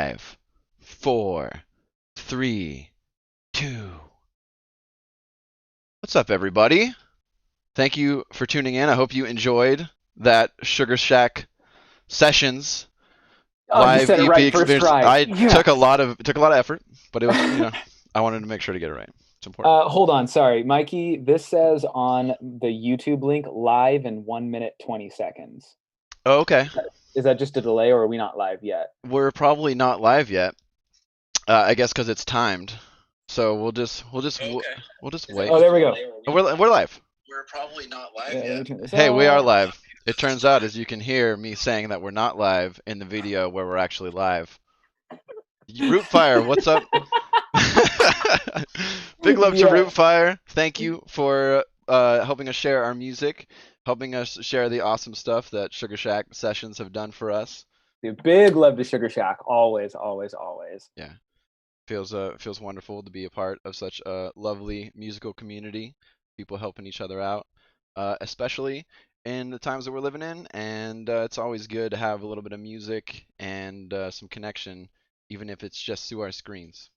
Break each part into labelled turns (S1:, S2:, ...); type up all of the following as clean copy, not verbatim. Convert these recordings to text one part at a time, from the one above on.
S1: 5, 4, 3, 2. What's up, everybody? Thank you for tuning in. I hope you enjoyed that Sugar Shack Sessions
S2: Oh, you
S1: live
S2: said it
S1: EP
S2: right first
S1: experience.
S2: try.
S1: I took a
S2: Yes.
S1: lot of effort, but it was I wanted to make sure to get it right. It's important.
S2: Hold on. Sorry, Mikey. This says on the YouTube link live in 1 minute 20 seconds.
S1: Oh, okay.
S2: Is that just a delay or are we not live yet?
S1: We're probably not live yet. I guess because it's timed. So we'll just
S2: Is that,
S1: wait.
S2: oh, there we go.
S1: We're live.
S2: Yeah, let me turn this
S1: Hey, we are
S2: off.
S1: live. It turns out, as you can hear me saying that we're not live in the video where we're actually live. Root Fire, what's up? Big love to
S2: Yeah.
S1: Root Fire. Thank you for helping us share our music, helping us share the awesome stuff that Sugar Shack Sessions have done for us.
S2: Dude, big love to Sugar Shack. Always, always, always.
S1: Yeah, feels wonderful to be a part of such a lovely musical community. People helping each other out, especially in the times that we're living in. And it's always good to have a little bit of music and some connection, even if it's just through our screens.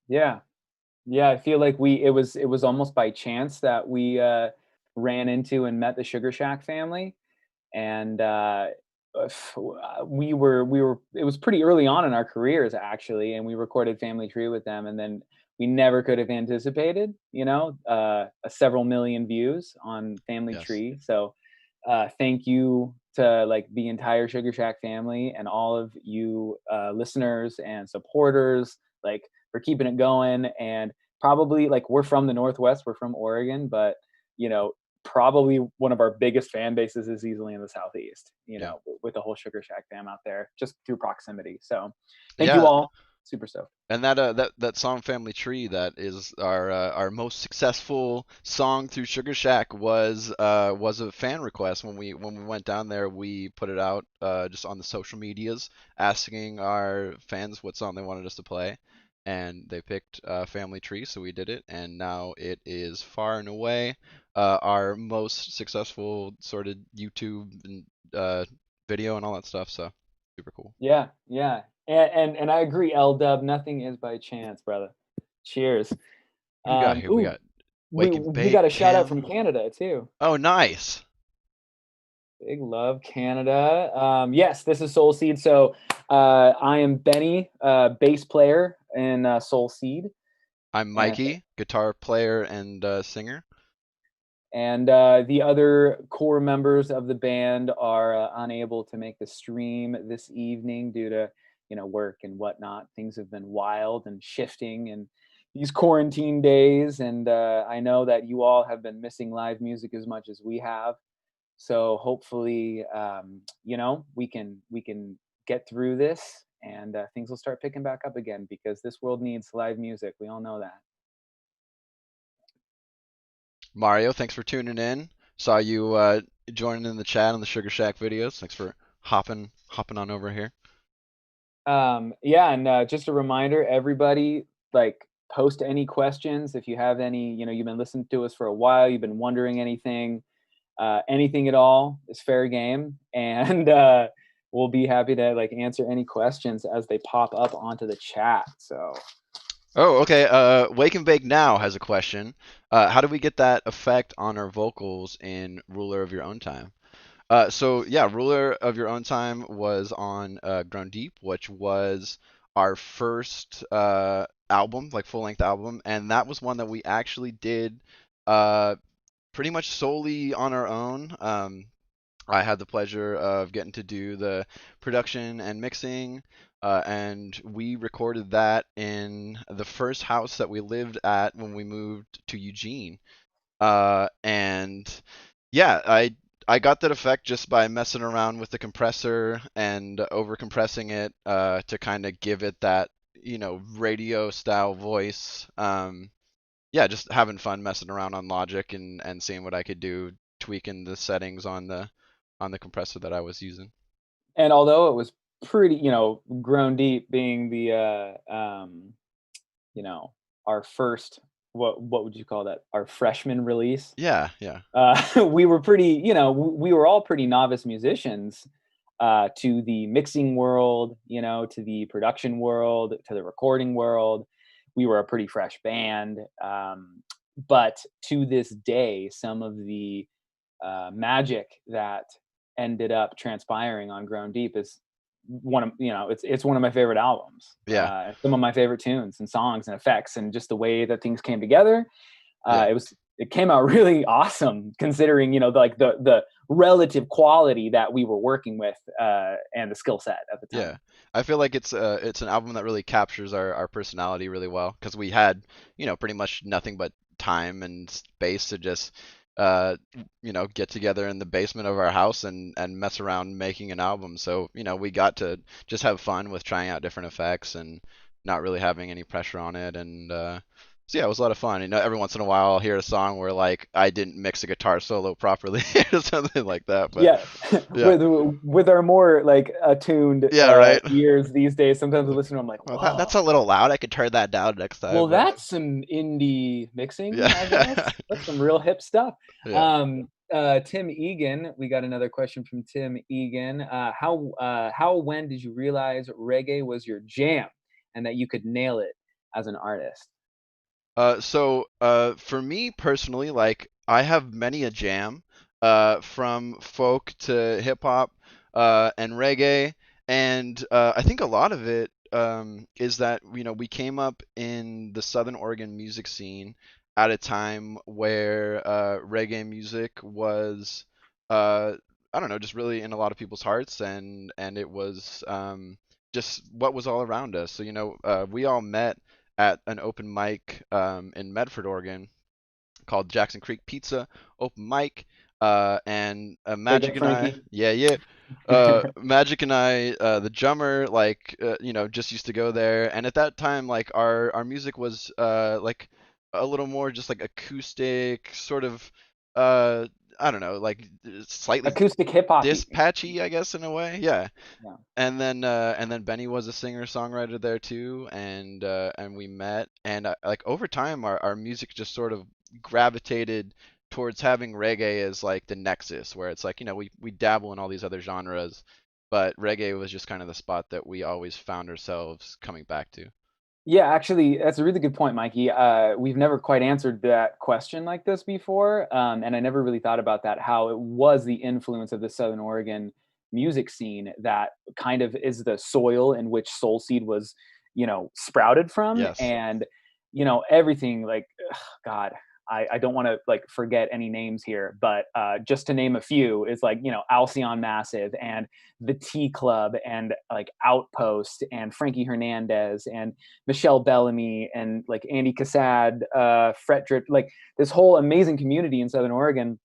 S2: Yeah. Yeah, I feel like it was almost by chance that we ran into and met the Sugar Shack family. And we were it was pretty early on in our careers actually, and we recorded Family Tree with them, and then we never could have anticipated, several million views on Family
S1: Yes.
S2: Tree. So thank you to like the entire Sugar Shack family and all of you listeners and supporters, like for keeping it going. And probably like we're from the Northwest, we're from Oregon, but you know probably one of our biggest fan bases is easily in the Southeast,
S1: Yeah.
S2: with the whole Sugar Shack fam out there just through proximity. So thank you
S1: Yeah.
S2: all. Super stoked.
S1: And that song Family Tree, that is our most successful song through Sugar Shack, was a fan request. When we went down there, we put it out just on the social medias, asking our fans what song they wanted us to play, and they picked Family Tree, so we did it, and now it is far and away our most successful sort of YouTube and video and all that stuff. So super cool.
S2: Yeah, yeah. And I agree, L Dub, nothing is by chance, brother. Cheers.
S1: What do we got here? We
S2: Ooh,
S1: got
S2: we
S1: Wake and
S2: we
S1: Bake
S2: got a shout out from
S1: Cam.
S2: Canada too.
S1: Oh, nice.
S2: Big love, Canada. Yes, this is Soul Seed. So I am Benny, bass player in Soul Seed.
S1: I'm
S2: And
S1: Mikey, guitar player and singer.
S2: the other core members of the band are unable to make the stream this evening due to work and whatnot. Things have been wild and shifting in these quarantine days, and I know that you all have been missing live music as much as we have. So hopefully, we can get through this, and things will start picking back up again because this world needs live music. We all know that.
S1: Mario, thanks for tuning in. Saw you joining in the chat on the Sugar Shack videos. Thanks for hopping on over here.
S2: Yeah, and just a reminder, everybody, like post any questions if you have any. You've been listening to us for a while, you've been wondering anything at all is fair game, and we'll be happy to like answer any questions as they pop up onto the chat. So
S1: Oh, okay. Wake and Bake Now has a question. How do we get that effect on our vocals in Ruler of Your Own Time? So yeah, Ruler of Your Own Time was on Grown Deep, which was our first album, like full length album, and that was one that we actually did uh, pretty much solely on our own. I had the pleasure of getting to do the production and mixing, and we recorded that in the first house that we lived at when we moved to Eugene. And yeah, I got that effect just by messing around with the compressor and over compressing it to kind of give it that, radio style voice. Yeah, just having fun messing around on Logic and seeing what I could do, tweaking the settings on the compressor that I was using.
S2: and although it was pretty, Grown Deep being the you know our first, what would you call that, our freshman release.
S1: Yeah, yeah.
S2: We were pretty, we were all pretty novice musicians. to the mixing world, to the production world, to the recording world. We were a pretty fresh band. But to this day, some of the magic that ended up transpiring on Grown Deep is it's one of my favorite albums.
S1: Yeah.
S2: Some of my favorite tunes and songs and effects, and just the way that things came together.
S1: Yeah.
S2: It came out really awesome, considering like the relative quality that we were working with, and the skill set at the
S1: Yeah.
S2: time.
S1: I feel like it's an album that really captures our personality really well because we had, pretty much nothing but time and space to just uh get together in the basement of our house and mess around making an album. So, we got to just have fun with trying out different effects and not really having any pressure on it. And so yeah, it was a lot of fun. Every once in a while I'll hear a song where like I didn't mix a guitar solo properly or something like that. But
S2: Yeah,
S1: yeah.
S2: with our more like attuned
S1: Yeah, right.
S2: ears these days, sometimes I
S1: Like,
S2: listen to them like,
S1: oh,
S2: whoa,
S1: that's a little loud. I could turn that down next time.
S2: well,
S1: But
S2: that's some indie mixing, I
S1: yeah.
S2: guess. That's some real hip stuff.
S1: Yeah.
S2: Tim Egan, we got another question from Tim Egan. When did you realize reggae was your jam and that you could nail it as an artist?
S1: For me personally, like I have many a jam, from folk to hip hop, and reggae, and I think a lot of it is that we came up in the Southern Oregon music scene at a time where reggae music was, uh, I don't know, just really in a lot of people's hearts, and it was just what was all around us. So we all met at an open mic in Medford, Oregon, called Jackson Creek Pizza Open Mic. And
S2: Big
S1: Magic
S2: up,
S1: and I,
S2: Frankie.
S1: yeah, yeah. Magic and I, the drummer, like, just used to go there. And at that time, like, our music was like a little more just like acoustic, sort of, uh, I don't know, like slightly
S2: Acoustic hip hoppy.
S1: dispatchy, I guess, in a way. Yeah.
S2: Yeah.
S1: And then Benny was a singer songwriter there too, and we met, and like over time our music just sort of gravitated towards having reggae as like the nexus, where it's like we dabble in all these other genres, but reggae was just kind of the spot that we always found ourselves coming back to.
S2: Yeah, actually, that's a really good point, Mikey. We've never quite answered that question like this before, and I never really thought about that. How it was the influence of the Southern Oregon music scene that kind of is the soil in which Soul Seed was, sprouted from,
S1: Yes.
S2: and everything like, ugh, God. I don't want to like forget any names here, but just to name a few is like Alcyon Massive and the T Club and like Outpost and Frankie Hernandez and Michelle Bellamy and like Andy Cassad, Fret Drip, like this whole amazing community in Southern Oregon.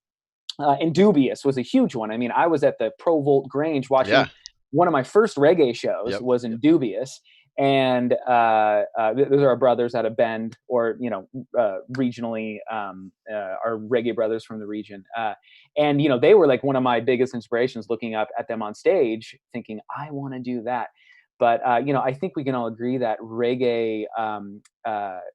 S2: And Dubious was a huge one. I mean, I was at the Pro Volt Grange watching
S1: Yeah.
S2: one of my first reggae shows
S1: Yep.
S2: was in Dubious. And those are our brothers out of Bend, or regionally, our reggae brothers from the region. And they were like one of my biggest inspirations. Looking up at them on stage, thinking I want to do that. But I think we can all agree that reggae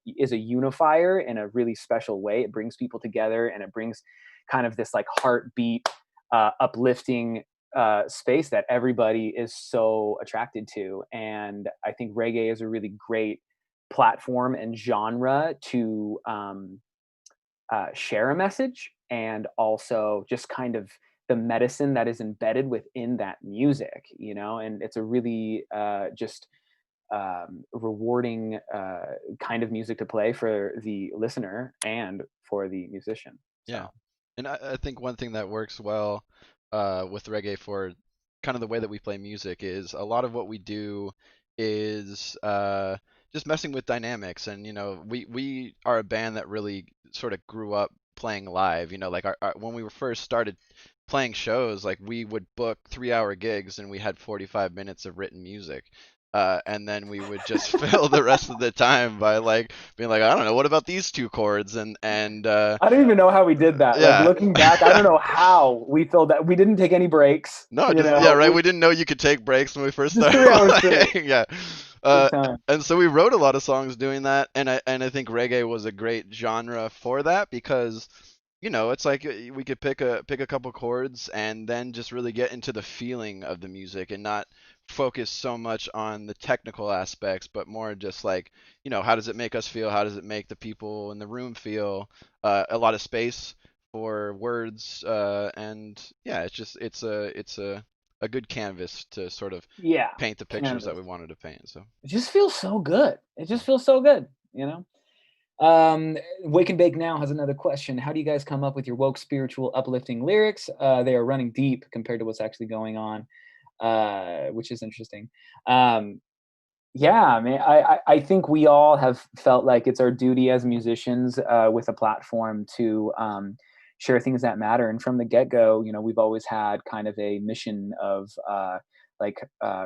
S2: is a unifier in a really special way. It brings people together, and it brings kind of this like heartbeat, uplifting space that everybody is so attracted to. And I think reggae is a really great platform and genre to share a message, and also just kind of the medicine that is embedded within that music, and it's a really just rewarding kind of music to play for the listener and for the musician.
S1: Yeah.
S2: So.
S1: And I think one thing that works well with reggae for kind of the way that we play music is a lot of what we do is just messing with dynamics. And we are a band that really sort of grew up playing live. Like when we were first started playing shows, like we would book 3-hour gigs and we had 45 minutes of written music. And then we would just fill the rest of the time by like being like, I don't know, what about these two chords? And
S2: I don't even know how we did that. Like
S1: yeah.
S2: looking back, I don't know how we filled that. We didn't take any breaks.
S1: No, just yeah, right.
S2: We
S1: We didn't know you could take breaks when we first
S2: just
S1: started
S2: 3 hours straight.
S1: playing. Yeah.
S2: Big
S1: Uh,
S2: time.
S1: and so we wrote a lot of songs doing that, and I think reggae was a great genre for that because it's like we could pick a couple chords and then just really get into the feeling of the music and not focus so much on the technical aspects, but more just like, how does it make us feel? How does it make the people in the room feel? A lot of space for words, and yeah, it's a good canvas to sort of
S2: Yeah,
S1: paint the pictures that
S2: canvas.
S1: we wanted to paint. So
S2: It just feels so good. It
S1: yeah.
S2: just feels so good, you know? Wake and Bake Now has another question. How do you guys come up with your woke, spiritual, uplifting lyrics? They are running deep compared to what's actually going on, which is interesting. Um, yeah, I mean, I think we all have felt like it's our duty as musicians with a platform to share things that matter. And from the get go, we've always had kind of a mission of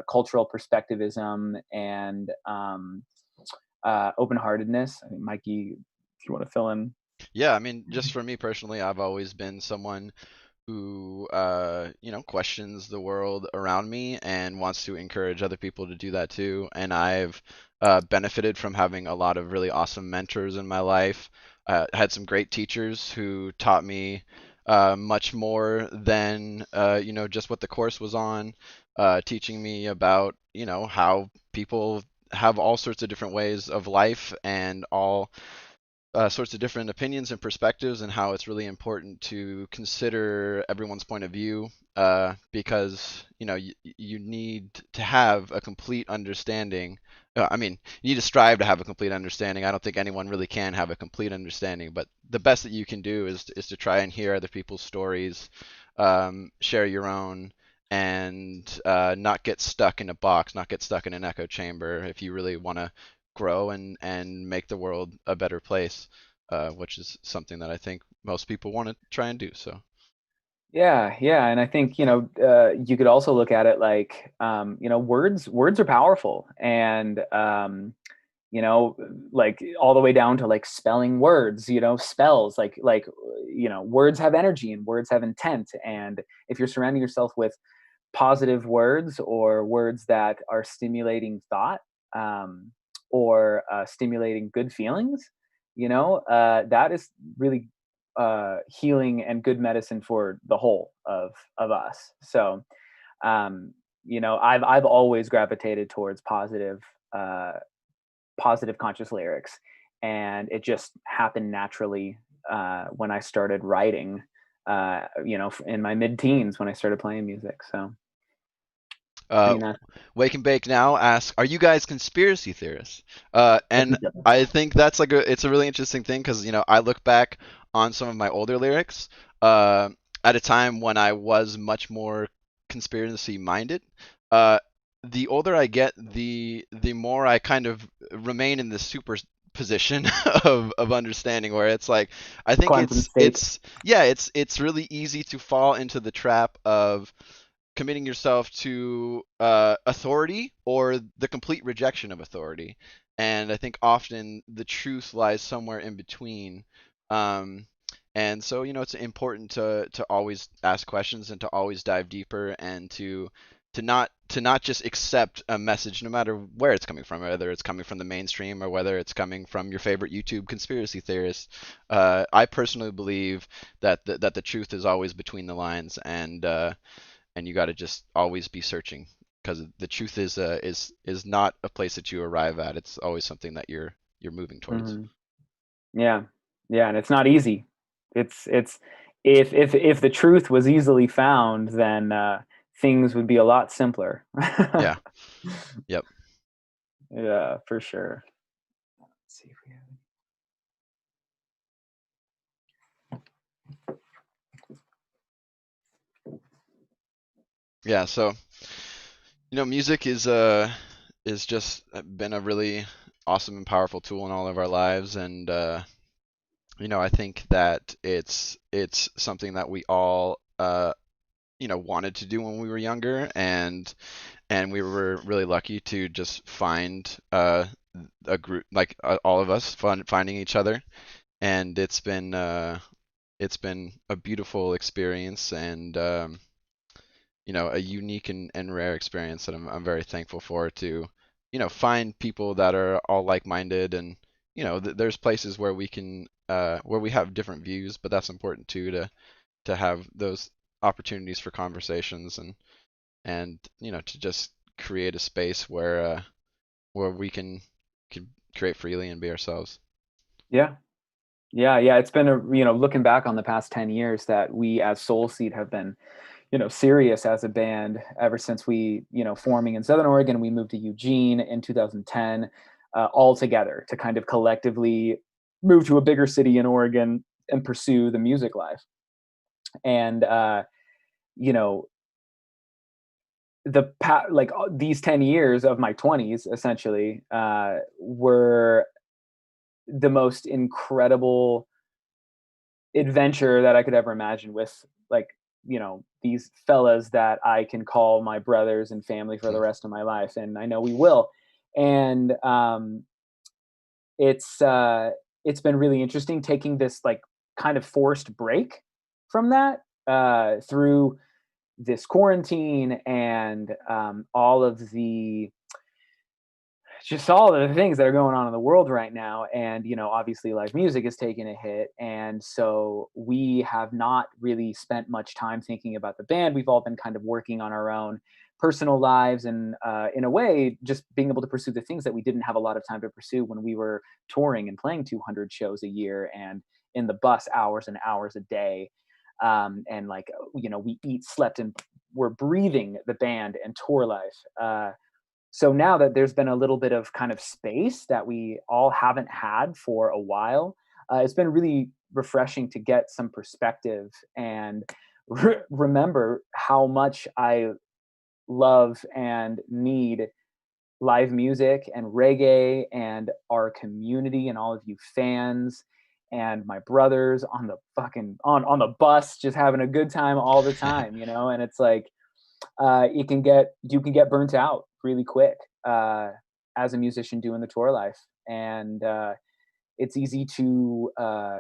S2: cultural perspectivism and open heartedness. I mean, Mikey, if you want to fill in.
S1: Yeah, I mean, just for me personally, I've always been someone who questions the world around me and wants to encourage other people to do that too. And I've benefited from having a lot of really awesome mentors in my life. Had some great teachers who taught me much more than just what the course was on, teaching me about how people have all sorts of different ways of life and all sorts of different opinions and perspectives, and how it's really important to consider everyone's point of view, because you need to have a complete understanding. I mean, you need to strive to have a complete understanding. I don't think anyone really can have a complete understanding, but the best that you can do is to try and hear other people's stories, share your own, and not get stuck in a box, not get stuck in an echo chamber if you really want to grow and make the world a better place, which is something that I think most people want to try and do. So
S2: Yeah, yeah, and I think you could also look at it like words are powerful, and you know like all the way down to like spelling words, spells words have energy and words have intent, and if you're surrounding yourself with positive words or words that are stimulating thought, um, or stimulating good feelings, that is really healing and good medicine for the whole of us. So, I've always gravitated towards uh, positive conscious lyrics, and it just happened naturally when I started writing. In my mid-teens when I started playing music. So
S1: uh,
S2: pretty natural.
S1: Wake and Bake Now asks, "Are you guys conspiracy theorists?"
S2: I
S1: And
S2: think that
S1: I think that's like it's a really interesting thing because I look back on some of my older lyrics uh, at a time when I was much more conspiracy minded. Uh, the older I get, the more I kind of remain in the super position of understanding, where it's like I think
S2: quantum
S1: it's
S2: state.
S1: it's yeah, it's really easy to fall into the trap of committing yourself to authority or the complete rejection of authority. And I think often the truth lies somewhere in between. Um, and so, it's important to always ask questions and to always dive deeper and to not just accept a message no matter where it's coming from, whether it's coming from the mainstream or whether it's coming from your favorite YouTube conspiracy theorist. I personally believe that the truth is always between the lines, and you got to just always be searching because the truth is not a place that you arrive at. It's always something that you're moving towards.
S2: Hmm. Yeah, yeah, and it's not easy. It's if the truth was easily found, then things would be a lot simpler.
S1: Yeah. Yep.
S2: Yeah, for sure. Let's see if we have.
S1: Yeah. So music is just been a really awesome and powerful tool in all of our lives, and I think that it's something that we all wanted to do when we were younger, and we were really lucky to just find a group like all of us finding each other, and it's been a beautiful experience, and a unique and rare experience that I'm very thankful for, to find people that are all like-minded, and there's places where we can where we have different views, but that's important too to have those opportunities for conversations and to just create a space where we can create freely and be ourselves.
S2: Yeah. Yeah. It's been looking back on the past 10 years that we as Soul Seed have been, serious as a band ever since we, forming in Southern Oregon. We moved to Eugene in 2010, all together to kind of collectively move to a bigger city in Oregon and pursue the music life. And, you know, these 10 years of my 20s essentially were the most incredible adventure that I could ever imagine with, like, these fellas that I can call my brothers and family for the rest of my life, and I know we will. And it's it's been really interesting taking this like kind of forced break from that through this quarantine and all of the just all of the things that are going on in the world right now. And obviously live music is taking a hit, and so we have not really spent much time thinking about the band. We've all been kind of working on our own personal lives, and in a way just being able to pursue the things that we didn't have a lot of time to pursue when we were touring and playing 200 shows a year and in the bus hours and hours a day. And like, we eat, slept, and we're breathing the band and tour life. So now that there's been a little bit of kind of space that we all haven't had for a while, it's been really refreshing to get some perspective and remember how much I love and need live music and reggae and our community and all of you fans and my brothers on the fucking on the bus just having a good time all the time, and it's like you can get burnt out really quick as a musician doing the tour life, and it's easy to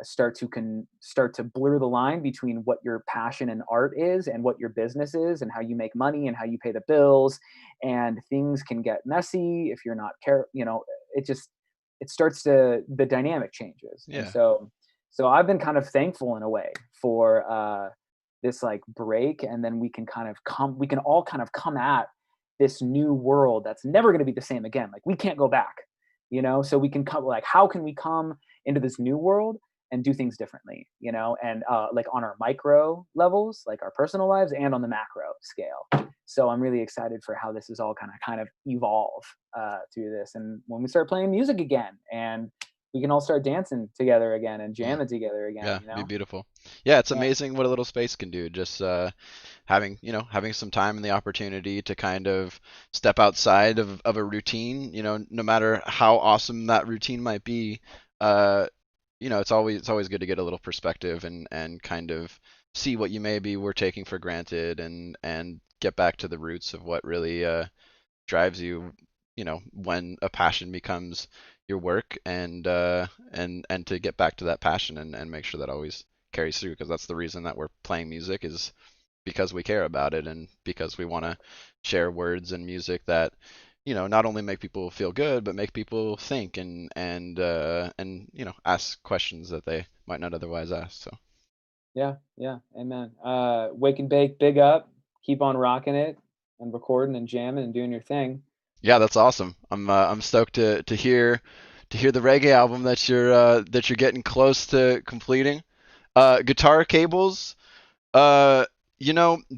S2: start to blur the line between what your passion and art is and what your business is and how you make money and how you pay the bills, and things can get messy if you're not it just it starts to the dynamic changes. And
S1: Yeah.
S2: so I've been kind of thankful in a way for this like break, and then we can all kind of come at this new world that's never going to be the same again. Like we can't go back, so we can come, like, how can we come into this new world and do things differently, and like on our micro levels, like our personal lives, and on the macro scale. So I'm really excited for how this is all kind of evolve through this, and when we start playing music again and we can all start dancing together again and
S1: Mm.
S2: jamming together again,
S1: Yeah, be beautiful. Yeah, it's
S2: yeah.
S1: amazing what a little space can do. Just having some time and the opportunity to kind of step outside of a routine, no matter how awesome that routine might be, uh, it's always good to get a little perspective and kind of see what you maybe were taking for granted and get back to the roots of what really drives you, when a passion becomes your work and to get back to that passion and make sure that always carries through because that's the reason that we're playing music is because we care about it and because we want to share words and music that not only make people feel good but make people think and ask questions that they might not otherwise ask. So
S2: Yeah, amen. Wake and bake, big up, keep on rocking it and recording and jamming and doing your thing.
S1: yeah, that's awesome. I'm stoked to hear the reggae album that you're getting close to completing. Guitar cables. Uh,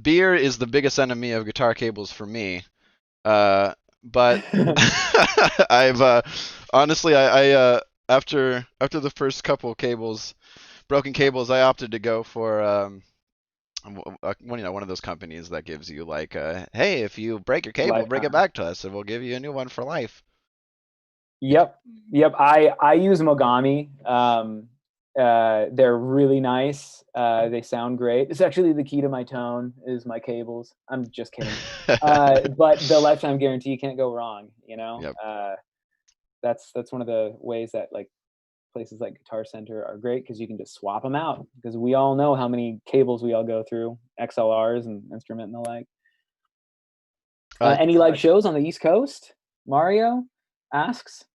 S1: beer is the biggest enemy of guitar cables for me. But I've honestly, after the first couple cables, broken cables, I opted to go for one of those companies that gives you like, hey, if you break your cable, bring it
S2: Lifetime.
S1: back to us, and we'll give you a new one for life.
S2: Yep, yep. I use Mogami. They're really nice. They sound great. It's actually the key to my tone is my cables. I'm just kidding. But the lifetime guarantee, can't go wrong.
S1: Yep.
S2: That's one of the ways that like places like Guitar Center are great because you can just swap them out because we all know how many cables we all go through, XLRs and instrument and the like.
S1: Uh,
S2: Any live shows on the East Coast? Mario asks.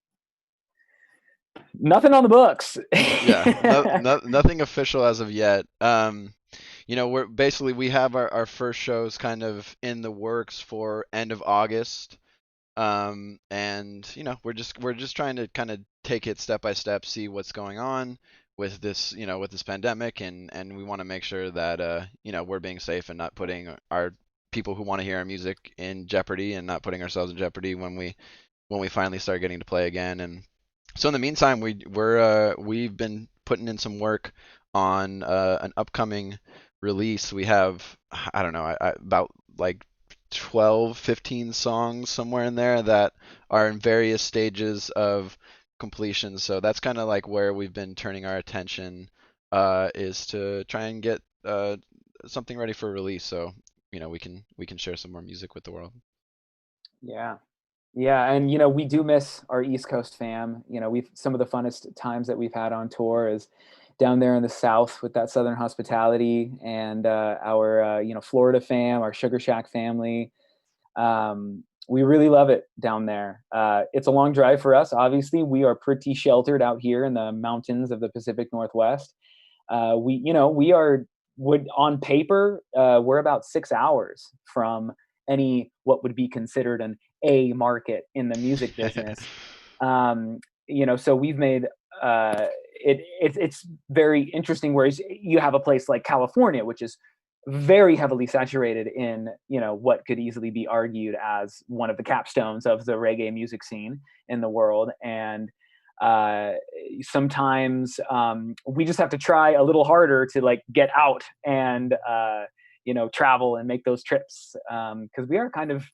S2: Nothing on the books.
S1: Yeah, nothing official as of yet. We're basically we have our first shows kind of in the works for end of August. And we're just trying to kind of take it step by step, see what's going on with this, with this pandemic, and we want to make sure that we're being safe and not putting our people who want to hear our music in jeopardy, and not putting ourselves in jeopardy when we finally start getting to play again. And so in the meantime, we've been putting in some work on an upcoming release. We have, I don't know, about like 12, 15 songs somewhere in there that are in various stages of completion. So that's kind of like where we've been turning our attention, is to try and get something ready for release. So we can share some more music with the world.
S2: Yeah. Yeah, and we do miss our East Coast fam. We've some of the funnest times that we've had on tour is down there in the South with that Southern hospitality, and our Florida fam, our Sugar Shack family. We really love it down there. It's a long drive for us. Obviously, we are pretty sheltered out here in the mountains of the Pacific Northwest. We are would on paper we're about 6 hours from any what would be considered an A market in the music business. So we've made it's very interesting. Whereas you have a place like California, which is very heavily saturated in what could easily be argued as one of the capstones of the reggae music scene in the world, and uh, sometimes we just have to try a little harder to like get out and travel and make those trips, because we are kind of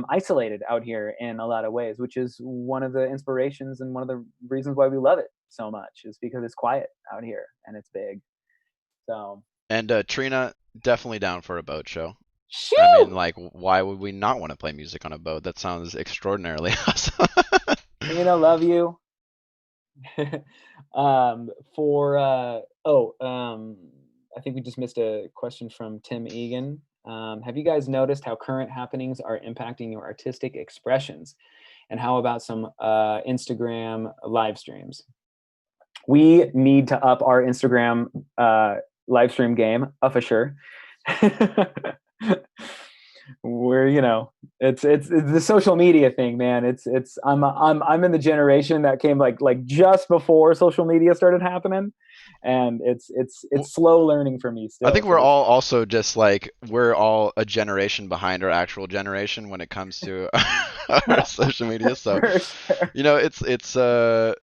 S2: isolated out here in a lot of ways, which is one of the inspirations and one of the reasons why we love it so much, is because it's quiet out here and it's big. So
S1: And Trina, definitely down for a boat show. I mean,
S2: shoot,
S1: like, why would we not want to play music on a boat? That sounds extraordinarily awesome.
S2: Trina, love you. For I think we just missed a question from Tim Egan. Have you guys noticed how current happenings are impacting your artistic expressions? And how about some Instagram live streams? We need to up our Instagram live stream game, for sure. Where it's the social media thing, man. I'm in the generation that came like just before social media started happening, and it's slow learning for me
S1: I
S2: still
S1: think
S2: to
S1: we're
S2: this
S1: all
S2: day.
S1: also just like we're all a generation behind our actual generation when it comes to our social media. So,
S2: For sure.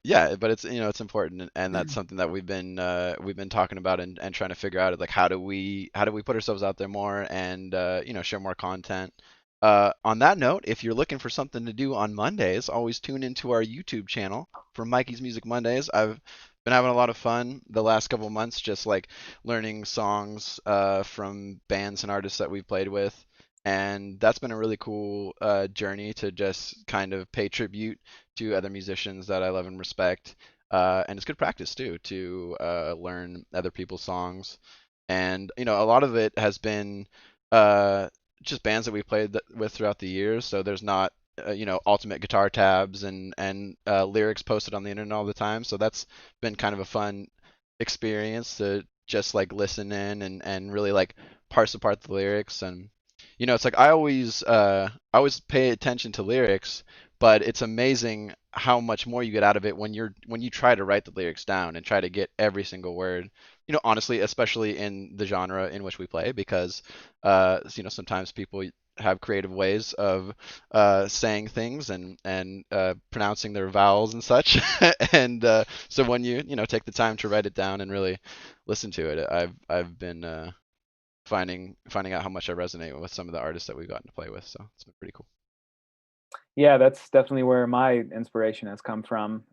S1: yeah, but it's important, and that's something that we've been talking about, and trying to figure out, like, how do we put ourselves out there more, and share more content. On that note, if you're looking for something to do on Mondays, always tune into our YouTube channel for Mikey's Music Mondays. I've been having a lot of fun the last couple of months, just like learning songs from bands and artists that we've played with. And that's been a really cool journey to just kind of pay tribute to other musicians that I love and respect. And it's good practice too to learn other people's songs. And a lot of it has been uh, just bands that we've played with throughout the years. So there's not ultimate guitar tabs and lyrics posted on the internet all the time. So that's been kind of a fun experience to just like listen in and really like parse apart the lyrics. And it's like I always pay attention to lyrics, but it's amazing how much more you get out of it when you try to write the lyrics down and try to get every single word. Honestly, especially in the genre in which we play, because sometimes people have creative ways of saying things and pronouncing their vowels and such. And so when you take the time to write it down and really listen to it, I've been finding out how much I resonate with some of the artists that we've gotten to play with. So it's been pretty cool.
S2: Yeah, that's definitely where my inspiration has come from.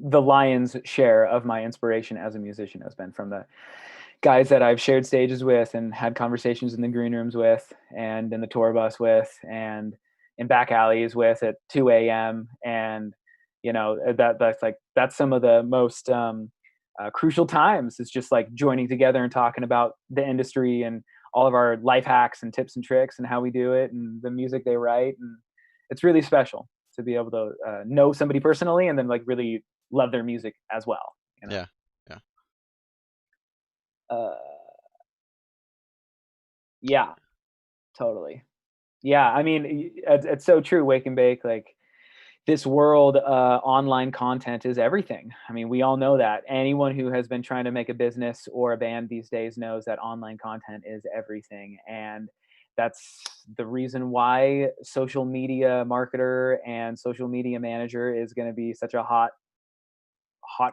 S2: The lion's share of my inspiration as a musician has been from the guys that I've shared stages with and had conversations in the green rooms with, and in the tour bus with, and in back alleys with at 2 a.m. And that's some of the most crucial times. It's just like joining together and talking about the industry and all of our life hacks and tips and tricks and how we do it and the music they write, and it's really special to be able to know somebody personally and then like really love their music as well. You know.
S1: Yeah. Yeah.
S2: Uh, yeah, totally. Yeah, I mean, it's so true. Wake and bake, like this world, online content is everything. I mean, we all know that. Anyone who has been trying to make a business or a band these days knows that online content is everything. And that's the reason why social media marketer and social media manager is going to be such a hot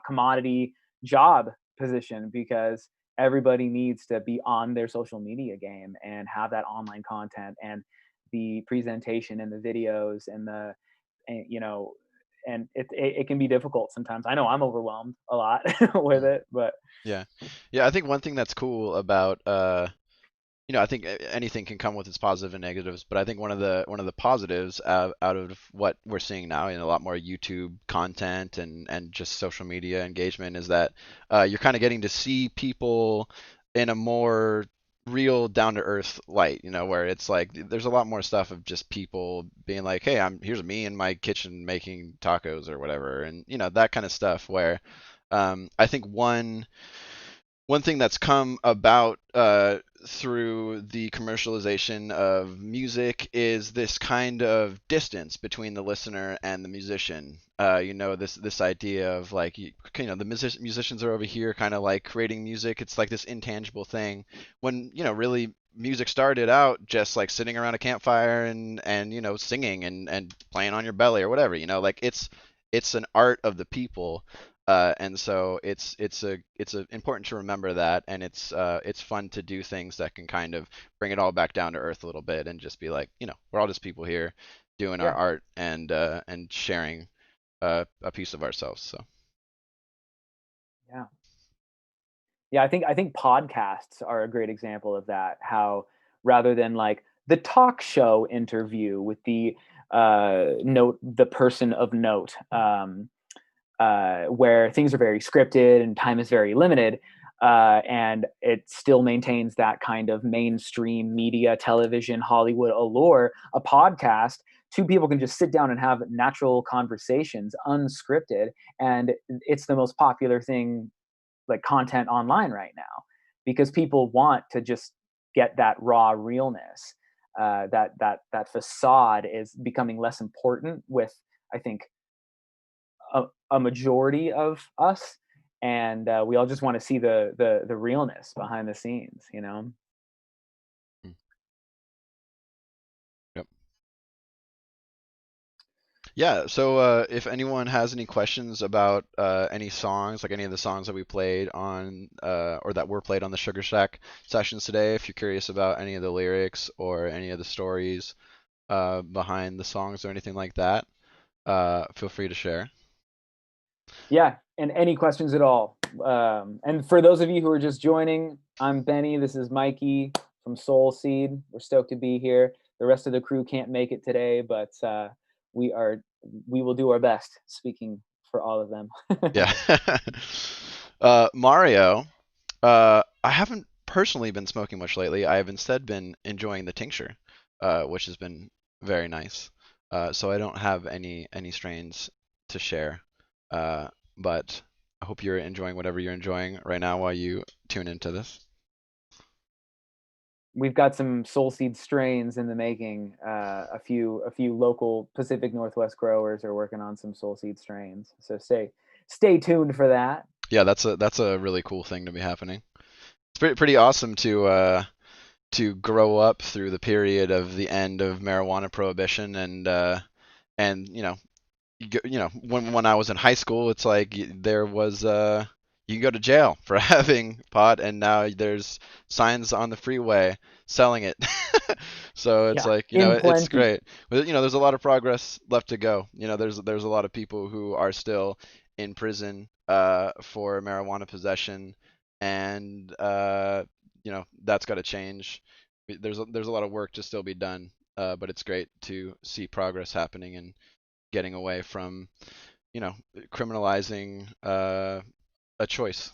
S2: commodity job position, because everybody needs to be on their social media game and have that online content and the presentation and the videos and the and, and it can be difficult sometimes. I know I'm overwhelmed a lot with
S1: Mm.
S2: it, but
S1: Yeah. Yeah, I think one thing that's cool about I think anything can come with its positive and negatives, but I think one of the positives out of what we're seeing now in a lot more YouTube content and just social media engagement is that you're kind of getting to see people in a more real down to earth light, where it's like there's a lot more stuff of just people being like, "Hey, here's me in my kitchen making tacos or whatever," and that kind of stuff where I think one thing that's come about through the commercialization of music is this kind of distance between the listener and the musician. This idea of like the musicians are over here, kind of like creating music. It's like this intangible thing. When really music started out just like sitting around a campfire and singing and playing on your belly or whatever. Like it's an art of the people, and so it's important to remember that, and it's fun to do things that can kind of bring it all back down to earth a little bit, and just be like, we're all just people here doing our
S2: yeah,
S1: art and sharing a piece of ourselves. So
S2: yeah, yeah. I think podcasts are a great example of that. How rather than like the talk show interview with the person of note, where things are very scripted and time is very limited, and it still maintains that kind of mainstream media, television, Hollywood allure. A podcast, two people can just sit down and have natural conversations, unscripted, and it's the most popular thing, like content online right now, because people want to just get that raw realness. That facade is becoming less important with, I think, a majority of us, and we all just want to see the realness behind the scenes, you know.
S1: mm, yep. Yeah, so if anyone has any questions about any songs, like any of the songs that we played on, or that were played on the Sugar Shack sessions today, if you're curious about any of the lyrics or any of the stories behind the songs or anything like that, feel free to share.
S2: Yeah, and any questions at all. And for those of you who are just joining, I'm Benny. This is Mikey from Soul Seed. We're stoked to be here. The rest of the crew can't make it today, but we are we will do our best, speaking for all of them.
S1: Yeah. Mario, I haven't personally been smoking much lately. I have instead been enjoying the tincture, which has been very nice. So I don't have any strains to share, but I hope you're enjoying whatever you're enjoying right now while you tune into this.
S2: We've got some Soul Seed strains in the making. A few local Pacific Northwest growers are working on some Soul Seed strains. So stay tuned for that.
S1: Yeah, that's a really cool thing to be happening. It's pretty awesome to grow up through the period of the end of marijuana prohibition and when I was in high school, it's like there was you can go to jail for having pot, and now there's signs on the freeway selling it. So it's
S2: Yeah,
S1: like,
S2: in
S1: it's
S2: plenty.
S1: great. But there's a lot of progress left to go. There's a lot of people who are still in prison for marijuana possession, and that's got to change. There's a lot of work to still be done, but it's great to see progress happening and getting away from, you know, criminalizing a choice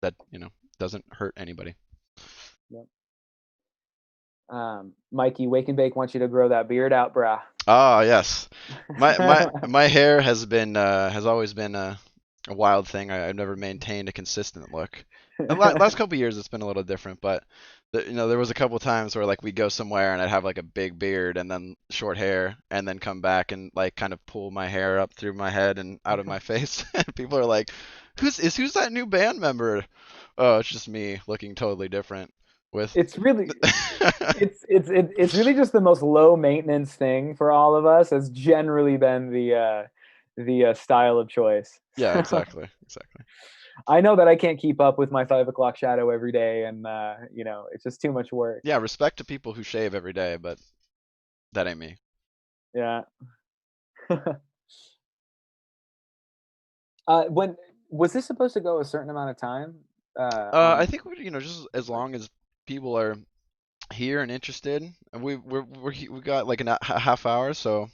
S1: that, doesn't hurt anybody.
S2: Yep. Mikey, Wake and Bake wants you to grow that beard out, brah.
S1: Oh yes, my hair has always been a wild thing. I've never maintained a consistent look. The last couple years it's been a little different, but there was a couple times where like we go somewhere and I'd have like a big beard and then short hair and then come back and like kind of pull my hair up through my head and out of my face. And people are like, who's that new band member? Oh, it's just me looking totally different with
S2: It's really it's really just the most low maintenance thing for all of us. Has generally been the style of choice.
S1: Yeah, exactly, exactly.
S2: I know that I can't keep up with my 5 o'clock shadow every day, and it's just too much work.
S1: Yeah, respect to people who shave every day, but that ain't me.
S2: Yeah. When was this supposed to go a certain amount of time?
S1: I
S2: On
S1: think just as long as people are here and interested, and we got like a half hour, so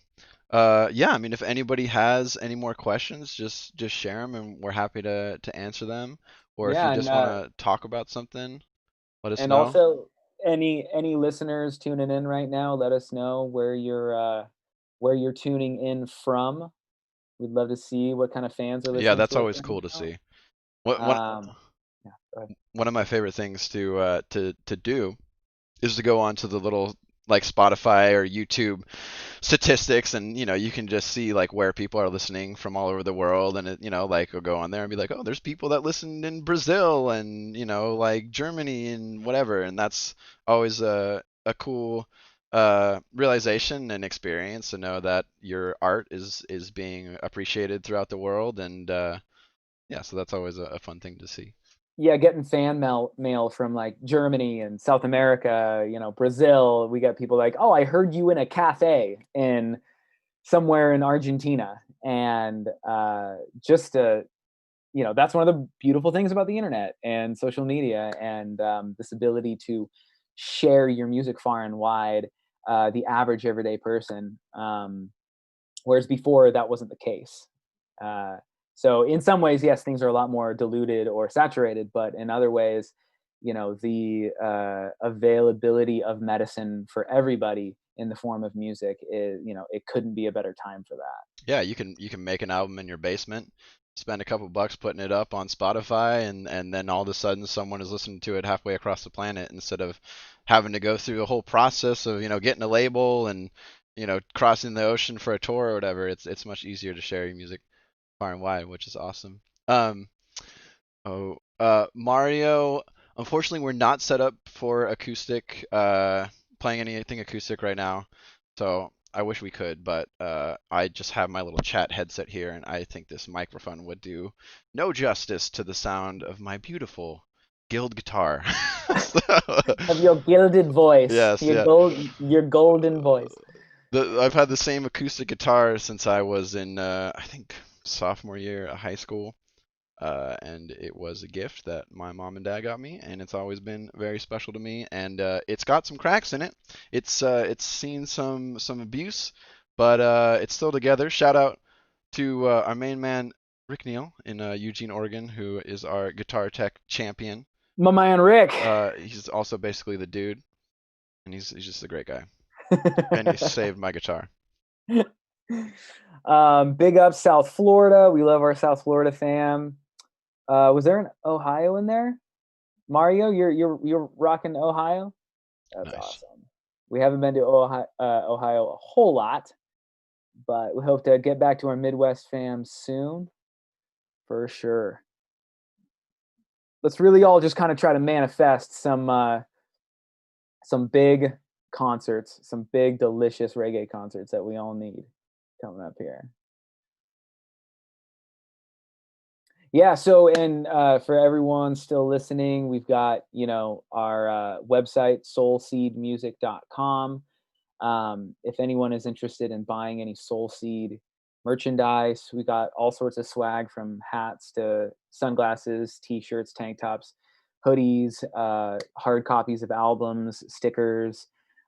S1: yeah. I mean, if anybody has any more questions, just share them, and we're happy to answer them. Or if you
S2: Yeah,
S1: just want to talk about something, let us
S2: and
S1: know.
S2: also any listeners tuning in right now, let us know where you're tuning in from. We'd love to see what kind of fans are
S1: Yeah,
S2: listening
S1: that's
S2: to us
S1: always
S2: right
S1: cool to
S2: now.
S1: see. What one
S2: Um, yeah, go ahead.
S1: one of my favorite things to do is to go onto the little like Spotify or YouTube statistics, and you can just see like where people are listening from all over the world, and like you'll go on there and be like, oh, there's people that listen in Brazil and like Germany and whatever, and that's always a cool realization and experience to know that your art is being appreciated throughout the world, and yeah, so that's always a fun thing to see.
S2: Yeah, getting fan mail from like Germany and South America, Brazil. We get people like, "Oh, I heard you in a cafe in somewhere in Argentina," and just that's one of the beautiful things about the internet and social media, and this ability to share your music far and wide, the average everyday person. Whereas before that wasn't the case. Uh, so in some ways, yes, things are a lot more diluted or saturated, but in other ways, the availability of medicine for everybody in the form of music is, it couldn't be a better time for that.
S1: Yeah, you can make an album in your basement, spend a couple bucks putting it up on Spotify, and then all of a sudden someone is listening to it halfway across the planet instead of having to go through the whole process of getting a label and crossing the ocean for a tour or whatever. It's much easier to share your music far and wide, which is awesome. Mario, unfortunately, we're not set up for acoustic, playing anything acoustic right now. So I wish we could, but I just have my little chat headset here, and I think this microphone would do no justice to the sound of my beautiful Guild guitar. So,
S2: Of your gilded voice,
S1: yes, yeah.
S2: your golden voice.
S1: I've had the same acoustic guitar since I was in, I think, sophomore year of high school. And it was a gift that my mom and dad got me, and it's always been very special to me. And it's got some cracks in it. It's seen some abuse, but it's still together. Shout out to our main man Rick Neal in Eugene, Oregon, who is our guitar tech champion.
S2: My man Rick.
S1: He's also basically the dude, and he's just a great guy, and he saved my guitar.
S2: Big up South Florida. We love our South Florida fam. Was there an Ohio in there? Mario, you're rocking Ohio. That's
S1: Nice.
S2: awesome. We haven't been to Ohio a whole lot, but we hope to get back to our Midwest fam soon, for sure. Let's really all just kind of try to manifest some big concerts, some big delicious reggae concerts that we all need coming up here. Yeah, so and for everyone still listening, we've got our website soulseedmusic.com. If anyone is interested in buying any Soul Seed merchandise, we got all sorts of swag from hats to sunglasses, t-shirts, tank tops, hoodies, hard copies of albums, stickers.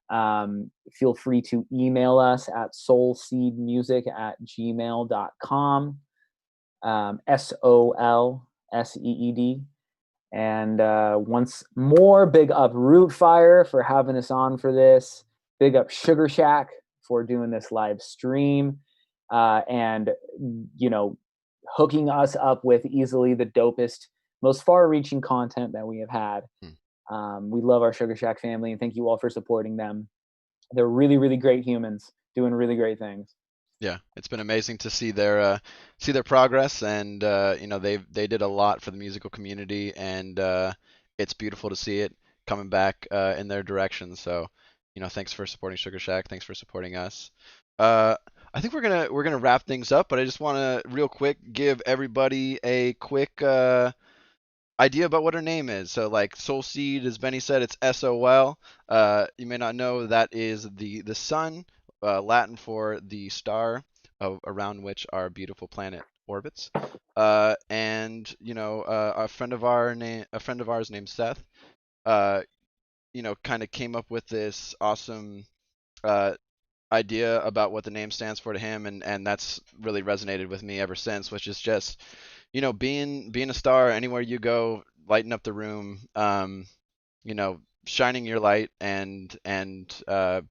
S2: Feel free to email us at soulseedmusic@gmail.com. SOLSEED. And once more, big up Root Fire for having us on for this. Big up Sugar Shack for doing this live stream, and you know, hooking us up with easily the dopest, most far-reaching content that we have had.
S1: Hmm.
S2: We love our Sugar Shack family, and thank you all for supporting them. They're really, really great humans doing really great things.
S1: Yeah, it's been amazing to see their progress, and you know they did a lot for the musical community, and it's beautiful to see it coming back in their direction. So, you know, thanks for supporting Sugar Shack. Thanks for supporting us. Uh, I think we're gonna wrap things up, but I just want to real quick give everybody a quick idea about what her name is. So like Soul Seed, as Benny said, it's SOL. You may not know that is the sun, Latin for the star around which our beautiful planet orbits. And you know, a friend of ours named Seth, uh, you know, kind of came up with this awesome uh, idea about what the name stands for to him, and that's really resonated with me ever since, which is just, you know, being a star anywhere you go, lighting up the room, you know, shining your light and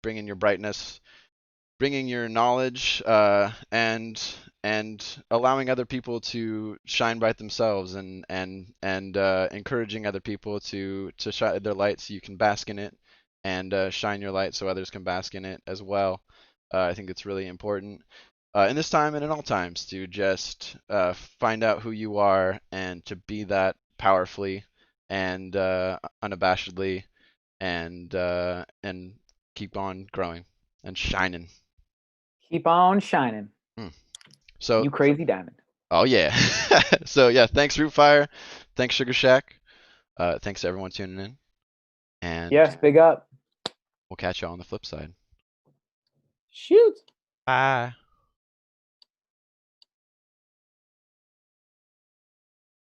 S1: bringing your brightness, bringing your knowledge, and allowing other people to shine bright themselves, and encouraging other people to shine their light so you can bask in it, and shine your light so others can bask in it as well. I think it's really important in this time and in all times to just find out who you are and to be that powerfully and unabashedly, and keep on growing and shining.
S2: Keep on shining,
S1: Mm. So,
S2: you crazy diamond.
S1: oh yeah. So yeah, thanks Rootfire, thanks Sugar Shack, thanks to everyone tuning in, and
S2: Yes, big up.
S1: we'll catch you on the flip side.
S2: Shoot.
S1: Bye.